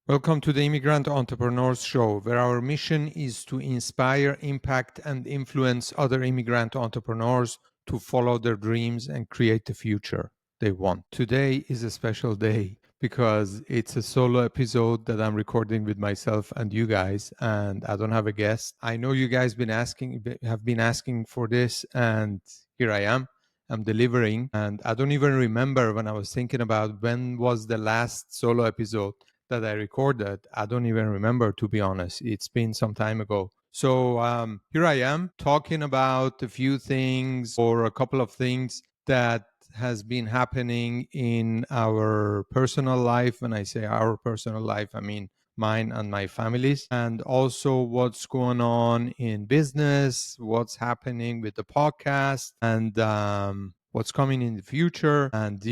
Welcome to the Immigrant Entrepreneurs Show, where our mission is to inspire, impact, and influence other immigrant entrepreneurs to follow their dreams and create the future they want. Today is a special day because it's a solo episode that I'm recording with myself and you guys, and I don't have a guest. I know you guys have been asking for this, and here I am. I'm delivering, and I don't even remember when I was thinking about when was the last solo episode that I recorded. I don't even remember, to be honest. It's been some time ago. So here I am talking about a few things or a couple of things that has been happening in our personal life. When I say our personal life, I mean mine and my family's, and also what's going on in business, what's happening with the podcast, and what's coming in the future, and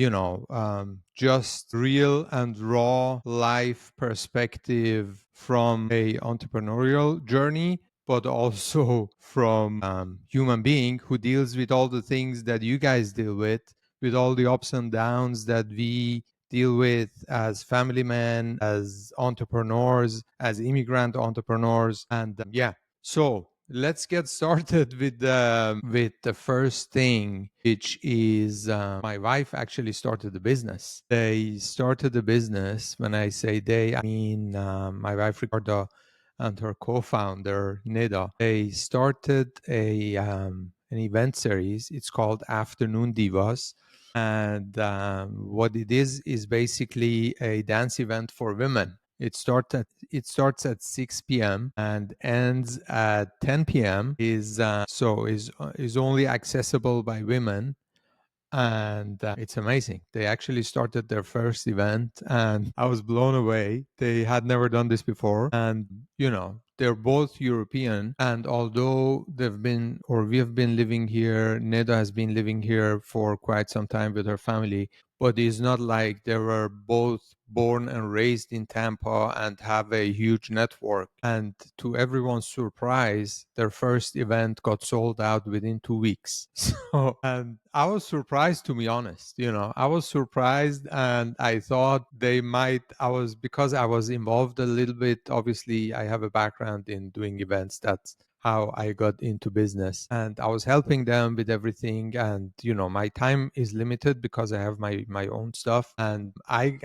just real and raw life perspective from a entrepreneurial journey, but also from human being who deals with all the things that you guys deal with all the ups and downs that we deal with as family men, as entrepreneurs, as immigrant entrepreneurs, and so let's get started with the first thing, which is my wife actually started the business. They started the business. When I say they, I mean my wife Ricardo and her co-founder Neda. They started an event series. It's called Afternoon Divas. And what it is basically a dance event for women. It starts at 6 p.m. and ends at 10 p.m. Is only accessible by women, and it's amazing. They actually started their first event, and I was blown away. They had never done this before, and they're both European. And although we have been living here, Neda has been living here for quite some time with her family, but it's not like they were both born and raised in Tampa and have a huge network. And to everyone's surprise, their first event got sold out within 2 weeks. So, and I was surprised, to be honest. I was surprised, and I thought because I was involved a little bit. Obviously, I have a background in doing events. That's how I got into business, and I was helping them with everything. And my time is limited because I have my own stuff, and I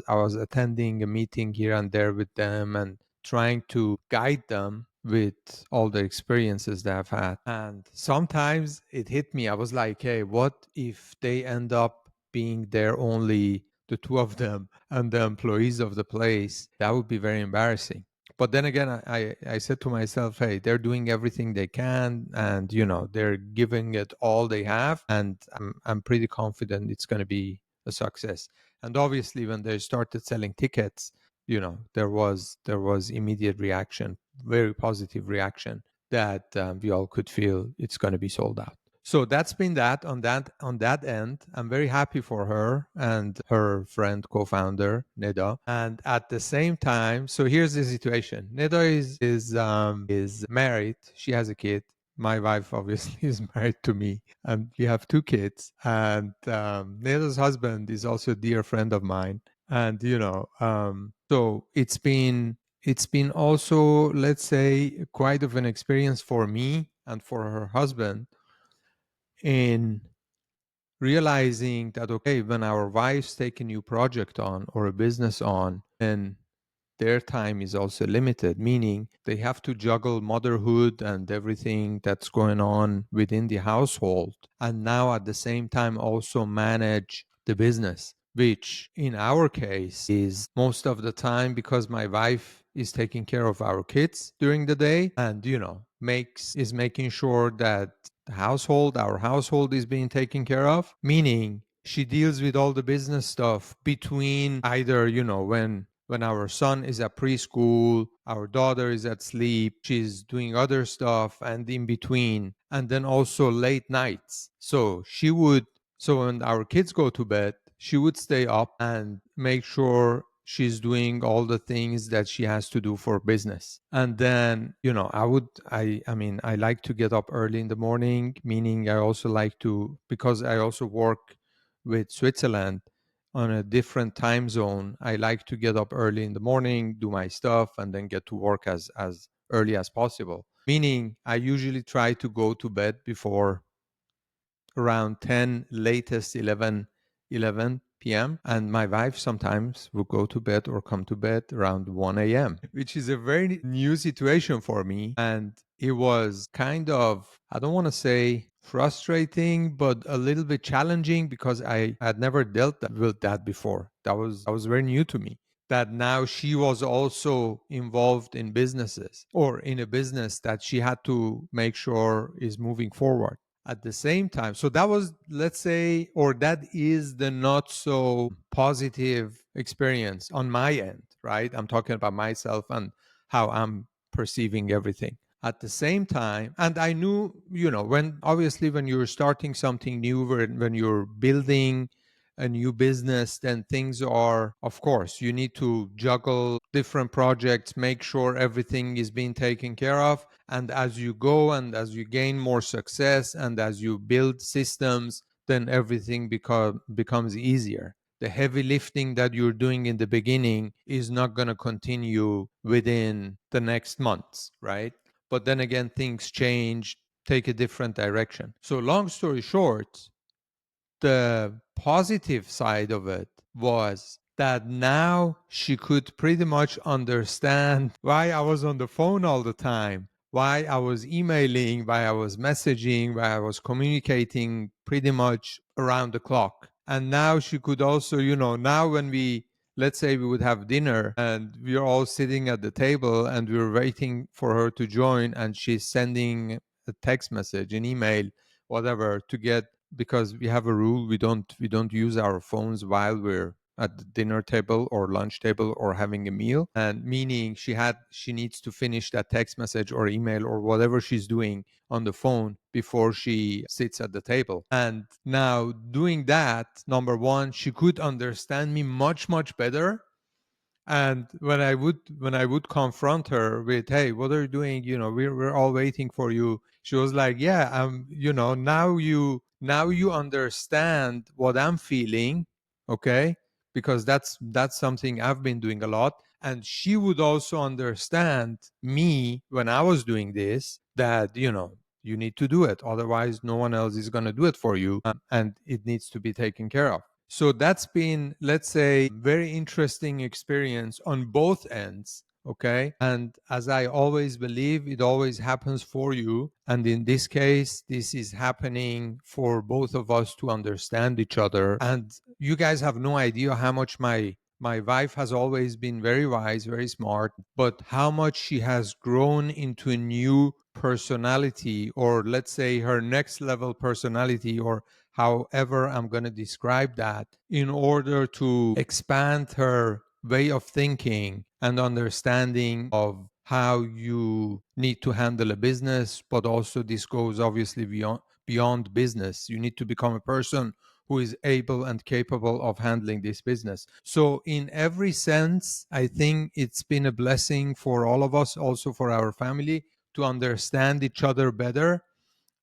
was attending a meeting here and there with them and trying to guide them with all the experiences that I've had. And sometimes it hit me. I was like, hey, what if they end up being there only the two of them and the employees of the place? That would be very embarrassing. But then again, I said to myself, hey, they're doing everything they can, and they're giving it all they have, and I'm pretty confident it's going to be a success. And obviously, when they started selling tickets, there was immediate reaction, very positive reaction, that we all could feel it's going to be sold out. So that's been that end. I'm very happy for her and her friend co-founder Neda. And at the same time, so here's the situation. Neda is married. She has a kid. My wife obviously is married to me, and we have two kids. And Neda's husband is also a dear friend of mine. And so it's been also, let's say, quite of an experience for me and for her husband in realizing that, okay, when our wives take a new project on or a business on, then their time is also limited, meaning they have to juggle motherhood and everything that's going on within the household. And now at the same time, also manage the business, which in our case is most of the time because my wife is taking care of our kids during the day, and making sure that our household is being taken care of, meaning she deals with all the business stuff between either, when our son is at preschool, our daughter is at sleep, she's doing other stuff, and in between, and then also late nights. So when our kids go to bed, she would stay up and make sure she's doing all the things that she has to do for business. And then, I like to get up early in the morning, meaning I also like to, because I also work with Switzerland, on a different time zone. I like to get up early in the morning, do my stuff, and then get to work as early as possible. Meaning, I usually try to go to bed before around 10, latest 11 p.m. And my wife sometimes will go to bed or come to bed around 1 a.m., which is a very new situation for me. And it was kind of, I don't want to say frustrating, but a little bit challenging because I had never dealt with that before. That was very new to me. That now she was also involved in businesses or in a business that she had to make sure is moving forward at the same time. So that was, let's say, or that is the not so positive experience on my end, right? I'm talking about myself and how I'm perceiving everything. At the same time, and I knew, when obviously when you're starting something new, when you're building a new business, then things are, of course, you need to juggle different projects, make sure everything is being taken care of. And as you go and as you gain more success and as you build systems, then everything becomes easier. The heavy lifting that you're doing in the beginning is not going to continue within the next months, right? But then again, things change, take a different direction. So, long story short, the positive side of it was that now she could pretty much understand why I was on the phone all the time, why I was emailing, why I was messaging, why I was communicating pretty much around the clock. And now she could also, now when let's say we would have dinner and we're all sitting at the table and we're waiting for her to join and she's sending a text message, an email, whatever, to get, because we have a rule, we don't use our phones while we're at the dinner table or lunch table or having a meal, and meaning she needs to finish that text message or email or whatever she's doing on the phone before she sits at the table. And now doing that, number one, she could understand me much better. And when I would confront her with, hey, what are you doing, we're all waiting for you, she was like, yeah, now you understand what I'm feeling. Okay, because that's something I've been doing a lot. And she would also understand me when I was doing this, that you need to do it, otherwise no one else is going to do it for you, and it needs to be taken care of. So that's been, let's say, very interesting experience on both ends. Okay. And as I always believe, it always happens for you. And in this case, this is happening for both of us to understand each other. And you guys have no idea how much my wife has always been very wise, very smart, but how much she has grown into a new personality, or let's say her next level personality, or however I'm going to describe that, in order to expand her way of thinking and understanding of how you need to handle a business. But also, this goes obviously beyond business. You need to become a person who is able and capable of handling this business. So, in every sense, I think it's been a blessing for all of us, also for our family, to understand each other better.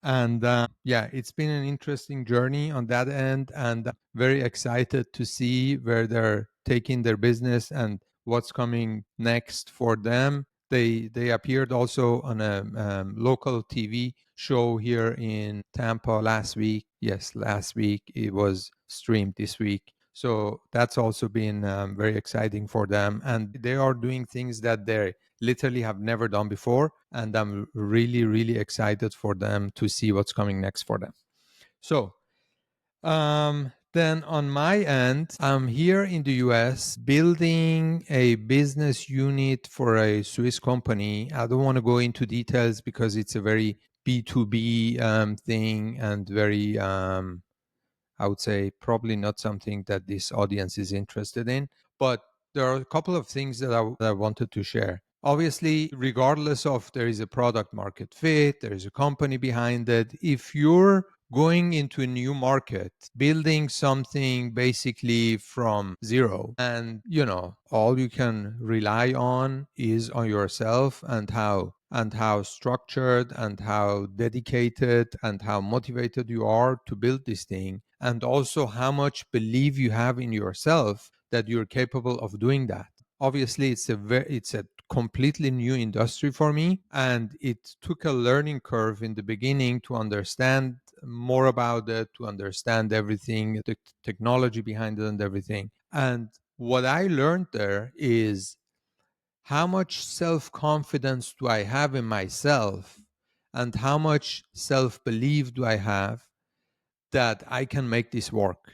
And yeah, it's been an interesting journey on that end, and very excited to see where they're taking their business and what's coming next for them. They appeared also on a local TV show here in Tampa last week. Yes, last week. It was streamed this week. So that's also been very exciting for them. And they are doing things that they literally have never done before. And I'm really excited for them to see what's coming next for them. So then on my end, I'm here in the US building a business unit for a Swiss company. I don't want to go into details because it's a very B2B thing, and very, I would say, probably not something that this audience is interested in. But there are a couple of things that I wanted to share. Obviously, regardless of there is a product market fit, there is a company behind it. If you're going into a new market, building something basically from zero, and all you can rely on is on yourself, and how structured and how dedicated and how motivated you are to build this thing. and also how much belief you have in yourself that you're capable of doing that. Obviously, it's a completely new industry for me, and it took a learning curve in the beginning to understand more about it, to understand everything, the technology behind it and everything. And what I learned there is how much self-confidence do I have in myself, and how much self-belief do I have that I can make this work.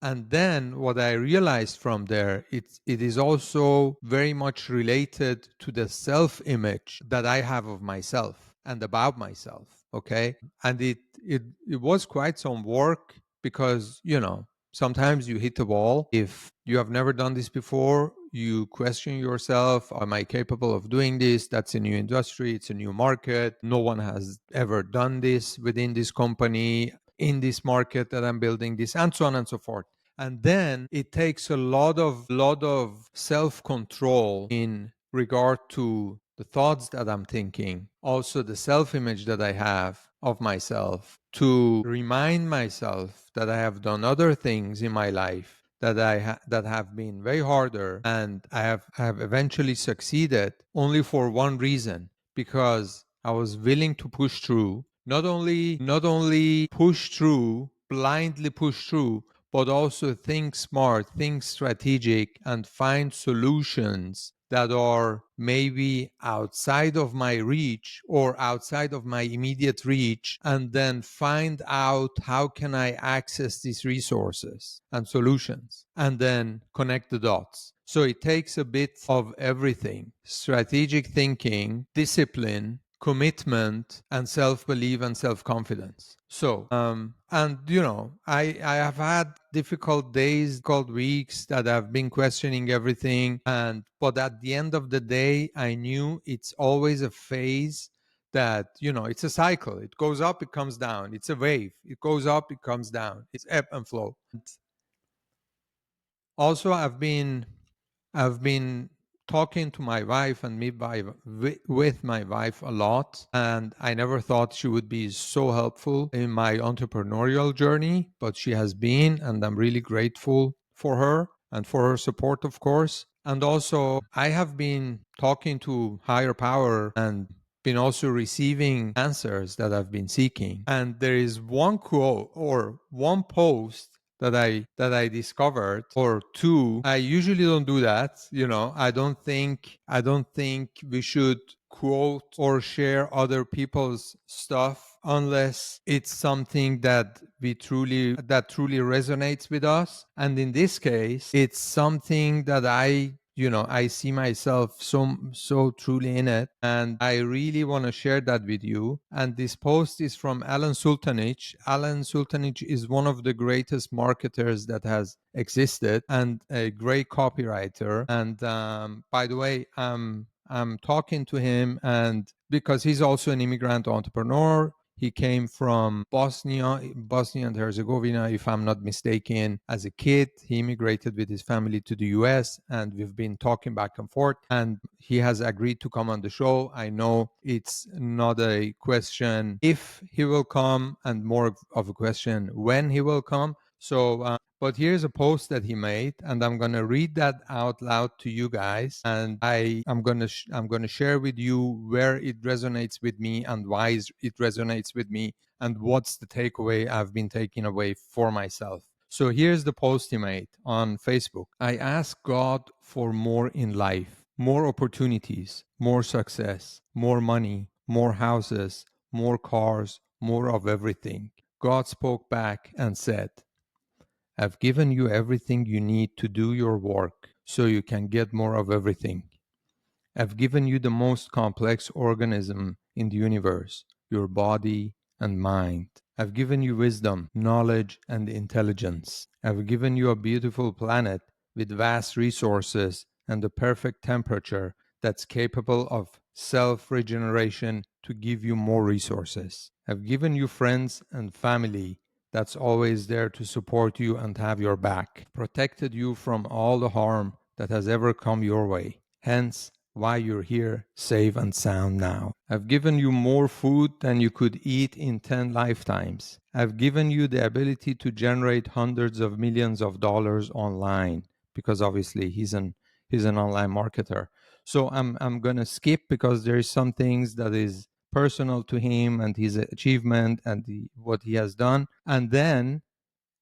And then what I realized from there, it is also very much related to the self-image that I have of myself and about myself. Okay. And it was quite some work because, sometimes you hit a wall. If you have never done this before, you question yourself, am I capable of doing this? That's a new industry, it's a new market. No one has ever done this within this company, in this market that I'm building this, and so on and so forth. And then it takes a lot of self-control in regard to the thoughts that I'm thinking, also the self-image that I have of myself, to remind myself that I have done other things in my life that that have been way harder, and I have eventually succeeded only for one reason, because I was willing to push through. Not only push through, blindly push through, but also think smart, think strategic, and find solutions that are maybe outside of my reach or outside of my immediate reach, and then find out how can I access these resources and solutions, and then connect the dots. So it takes a bit of everything: strategic thinking, discipline, commitment, and self-belief and self-confidence. So, and I have had difficult days, difficult weeks that I've been questioning everything. But at the end of the day, I knew it's always a phase, that, it's a cycle. It goes up, it comes down. It's a wave. It goes up, it comes down. It's ebb and flow. And also, I've been talking to my wife and with my wife a lot, and I never thought she would be so helpful in my entrepreneurial journey, but she has been, and I'm really grateful for her and for her support, of course. And also, I have been talking to higher power and been also receiving answers that I've been seeking. And there is one quote or one post that I discovered, or two. I usually don't do that. I don't think we should quote or share other people's stuff unless it's something that truly resonates with us. And in this case, it's something that I see myself so truly in it, and I really want to share that with you. And this post is from Alan Sultanich. Alan Sultanich is one of the greatest marketers that has existed, and a great copywriter. And by the way, I'm talking to him, and because he's also an immigrant entrepreneur. He came from Bosnia and Herzegovina, if I'm not mistaken. As a kid, he immigrated with his family to the US, and we've been talking back and forth. And he has agreed to come on the show. I know it's not a question if he will come, and more of a question when he will come. So, but here's a post that he made, and I'm gonna read that out loud to you guys. And I'm gonna share with you where it resonates with me and why it resonates with me, and what's the takeaway I've been taking away for myself. So here's the post he made on Facebook. I ask God for more in life, more opportunities, more success, more money, more houses, more cars, more of everything. God spoke back and said, I've given you everything you need to do your work so you can get more of everything. I've given you the most complex organism in the universe, your body and mind. I've given you wisdom, knowledge, and intelligence. I've given you a beautiful planet with vast resources and the perfect temperature that's capable of self-regeneration to give you more resources. I've given you friends and family that's always there to support you and have your back, protected you from all the harm that has ever come your way. Hence, why you're here safe and sound now. I've given you more food than you could eat in 10 lifetimes. I've given you the ability to generate hundreds of millions of dollars online, because obviously he's an online marketer. So I'm going to skip, because there's some things that is personal to him and his achievement and what he has done. And then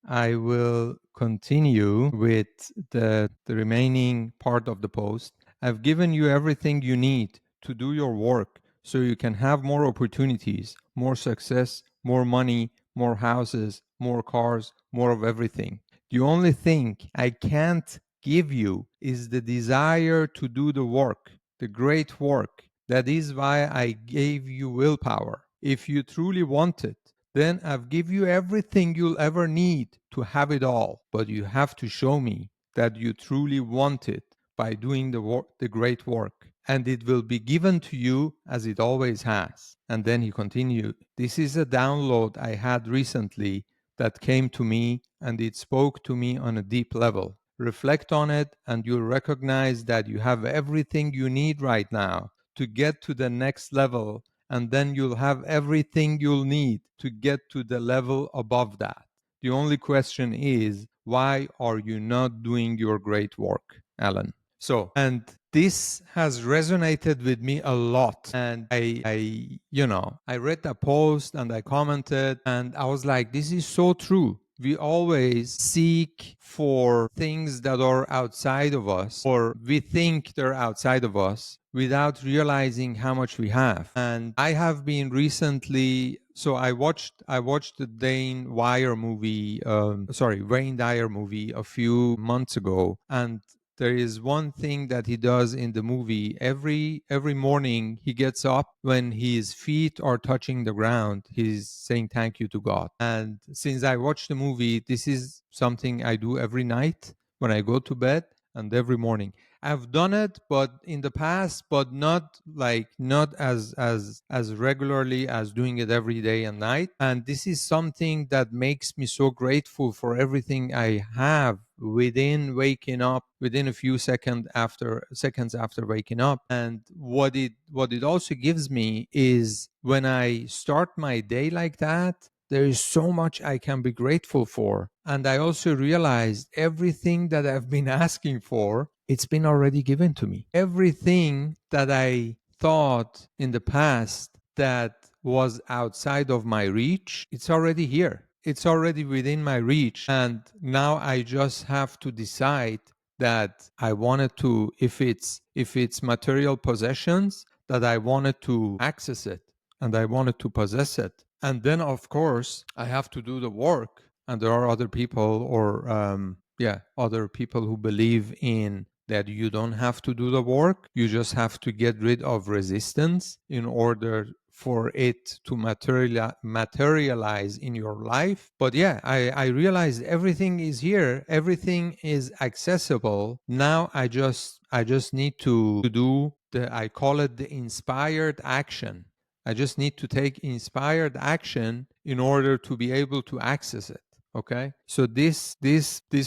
I will continue with the remaining part of the post. I've given you everything you need to do your work so you can have more opportunities, more success, more money, more houses, more cars, more of everything. The only thing I can't give you is the desire to do the work, the great work. That is why I gave you willpower. If you truly want it, then I've give you everything you'll ever need to have it all. But you have to show me that you truly want it by doing the great work. And it will be given to you as it always has. And then he continued, this is a download I had recently that came to me, and it spoke to me on a deep level. Reflect on it, and you'll recognize that you have everything you need right now to get to the next level, and then you'll have everything you'll need to get to the level above that. The only question is, why are you not doing your great work, Alan? So, and this has resonated with me a lot. And I read the post and I commented, and I was like, this is so true. We always seek for things that are outside of us, or we think they're outside of us, without realizing how much we have. And I have been recently, so I watched the Wayne Dyer movie a few months ago, and there is one thing that he does in the movie. Every morning he gets up, when his feet are touching the ground, he's saying thank you to God. And since I watched the movie, this is something I do every night when I go to bed, and every morning. I've done it, but in the past, but not as regularly as doing it every day and night. And this is something that makes me so grateful for everything I have within waking up, within a few seconds after waking up. And what it also gives me is, when I start my day like that, there is so much I can be grateful for. And I also realized everything that I've been asking for, it's been already given to me. Everything that I thought in the past that was outside of my reach, it's already here. It's already within my reach. And now I just have to decide that I wanted to, if it's material possessions, that I wanted to access it and I wanted to possess it. And then, of course, I have to do the work. And there are other people, or other people who believe in that you don't have to do the work. You just have to get rid of resistance in order for it to materialize in your life. But yeah, I realized everything is here. Everything is accessible. Now I just need to do I call it the inspired action. I just need to take inspired action in order to be able to access it. Okay. So this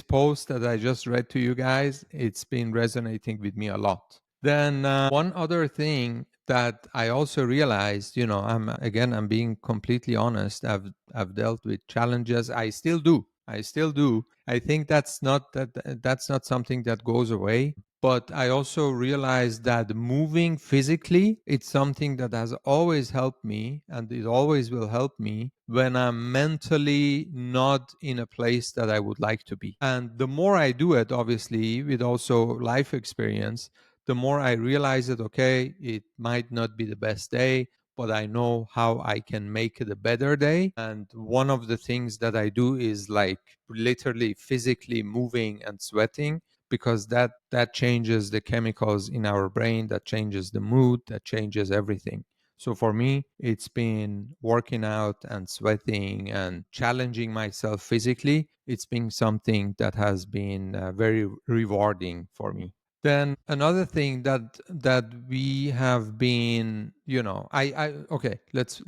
post that I just read to you guys, it's been resonating with me a lot. Then one other thing that I also realized, I'm being completely honest. I've dealt with challenges. I still do. I think that's not something that goes away. But I also realized that moving physically, it's something that has always helped me, and it always will help me when I'm mentally not in a place that I would like to be. And the more I do it, obviously, with also life experience, the more I realize that, okay, it might not be the best day, but I know how I can make it a better day. And one of the things that I do is like literally physically moving and sweating, because that changes the chemicals in our brain, that changes the mood, that changes everything. So for me, it's been working out and sweating and challenging myself physically. It's been something that has been very rewarding for me. Then another thing that we have been, I okay, let's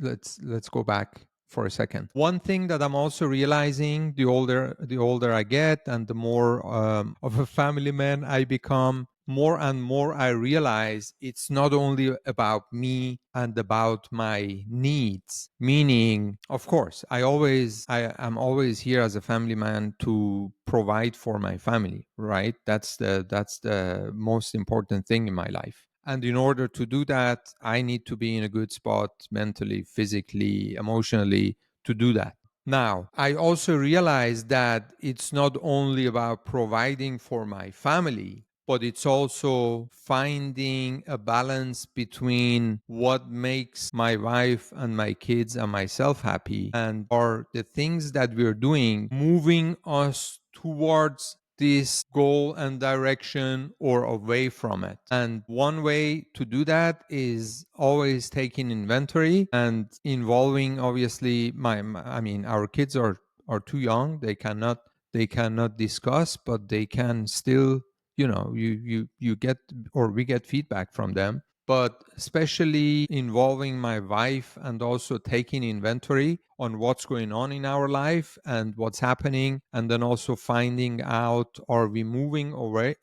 go back for a second. One thing that I'm also realizing, the older I get and the more of a family man I become, more and more I realize it's not only about me and about my needs. Meaning, of course, I am always here as a family man to provide for my family, right? That's the most important thing in my life. And in order to do that, I need to be in a good spot mentally, physically, emotionally to do that. Now, I also realize that it's not only about providing for my family, but it's also finding a balance between what makes my wife and my kids and myself happy, and are the things that we're doing moving us towards this goal and direction or away from it. And one way to do that is always taking inventory and involving, obviously, I mean, our kids are too young. They cannot discuss, but they can still, you get, or we get feedback from them. But especially involving my wife and also taking inventory on what's going on in our life and what's happening, and then also finding out, are we moving away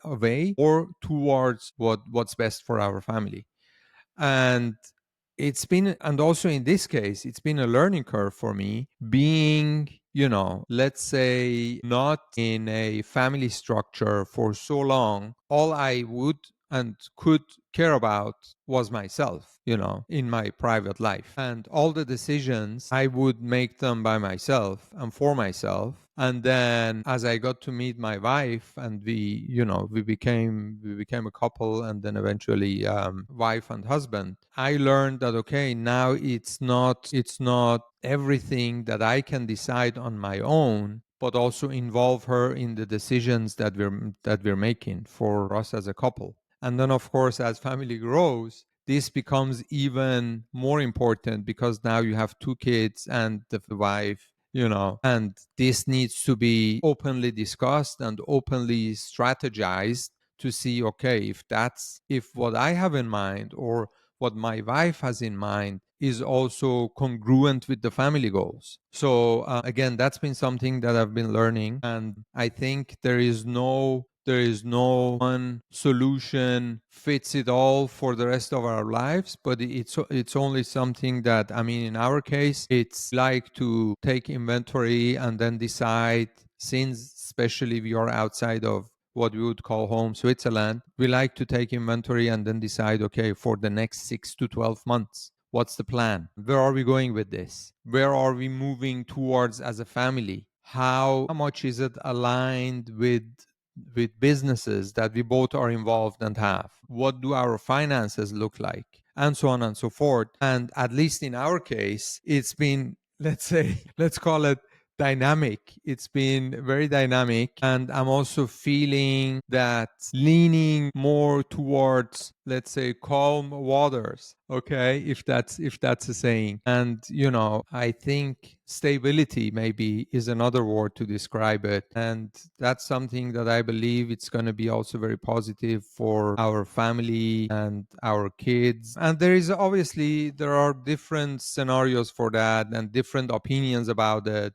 or towards what's best for our family. And and also in this case, it's been a learning curve for me, being, let's say, not in a family structure for so long. All I would and could care about was myself, in my private life. And all the decisions, I would make them by myself and for myself. And then as I got to meet my wife, and we became a couple, and then eventually wife and husband, I learned that, okay, now it's not everything that I can decide on my own, but also involve her in the decisions that we're making for us as a couple. And then, of course, as family grows, this becomes even more important, because now you have two kids and the wife, and this needs to be openly discussed and openly strategized to see, okay, if what I have in mind or what my wife has in mind is also congruent with the family goals. So again, that's been something that I've been learning, and I think there is no one solution fits it all for the rest of our lives, but it's only something that, I mean, in our case, it's like to take inventory and then decide, since especially we are outside of what we would call home, Switzerland, we like to take inventory and then decide, okay, for the next 6 to 12 months, what's the plan? Where are we going with this? Where are we moving towards as a family? How much is it aligned with businesses that we both are involved and have? What do our finances look like? And so on and so forth. And at least in our case, it's been, let's call it dynamic. It's been very dynamic. And I'm also feeling that leaning more towards, let's say, calm waters. Okay, if that's a saying. And I think stability maybe is another word to describe it. And that's something that I believe it's going to be also very positive for our family and our kids. And there are different scenarios for that and different opinions about it.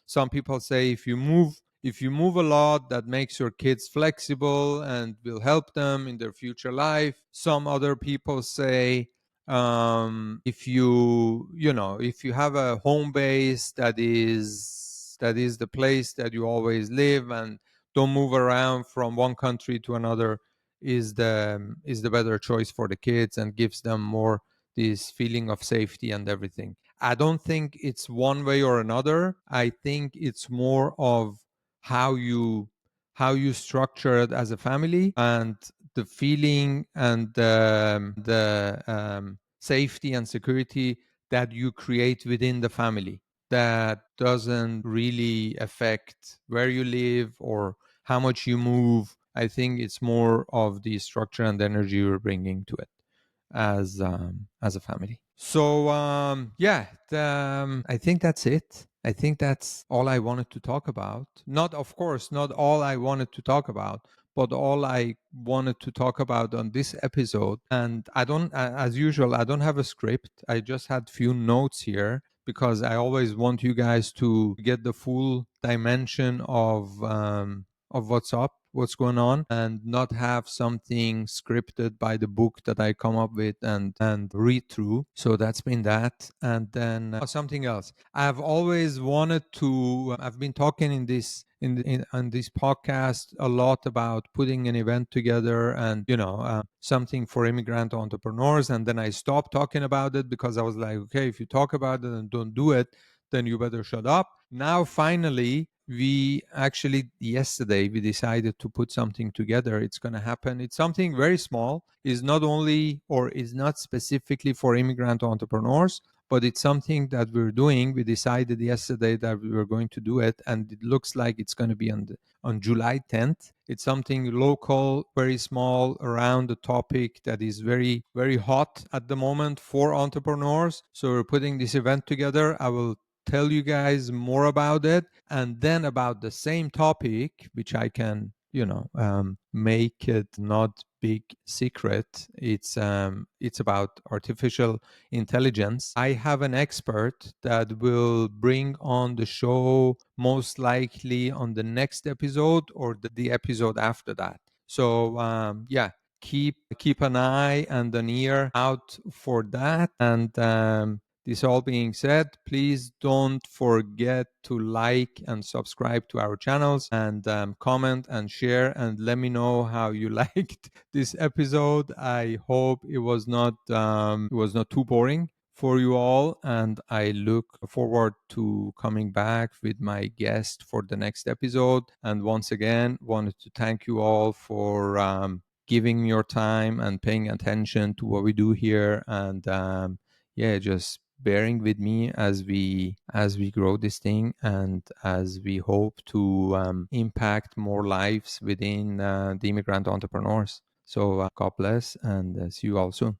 Some people say if you move a lot, that makes your kids flexible and will help them in their future life. Some other people say, if you have a home base that is the place that you always live, and don't move around from one country to another, is the better choice for the kids and gives them more this feeling of safety and everything. I don't think it's one way or another. I think it's more of how you structure it as a family, and the feeling and the safety and security that you create within the family, that doesn't really affect where you live or how much you move. I think it's more of the structure and energy you're bringing to it as a family. So yeah, I think that's it. I think that's all I wanted to talk about. Not, of course, not all I wanted to talk about, but all I wanted to talk about on this episode. And I don't, as usual, I don't have a script. I just had few notes here, because I always want you guys to get the full dimension of what's up what's going on and not have something scripted by the book that I come up with and read through. So that's been that. And then something else. I've always wanted to. I've been talking in this on this podcast a lot about putting an event together and something for immigrant entrepreneurs. And then I stopped talking about it because I was like, okay, if you talk about it and don't do it, then you better shut up. Now, finally, we actually yesterday we decided to put something together. It's going to happen. It's something very small. Is not only or is not specifically for immigrant entrepreneurs, but it's something that we're doing. We decided yesterday that we were going to do it, and it looks like it's going to be on July 10th. It's something local, very small, around the topic that is very, very hot at the moment for entrepreneurs. So we're putting this event together. I will tell you guys more about it, and then about the same topic, which I can make it not big secret. It's about artificial intelligence. I have an expert that will bring on the show most likely on the next episode or the episode after that. So keep an eye and an ear out for that. And this all being said, please don't forget to like and subscribe to our channels and comment and share and let me know how you liked this episode. I hope it was not too boring for you all, and I look forward to coming back with my guest for the next episode. And once again, wanted to thank you all for giving me your time and paying attention to what we do here, and just bearing with me as we grow this thing and as we hope to impact more lives within the immigrant entrepreneurs. So God bless, and see you all soon.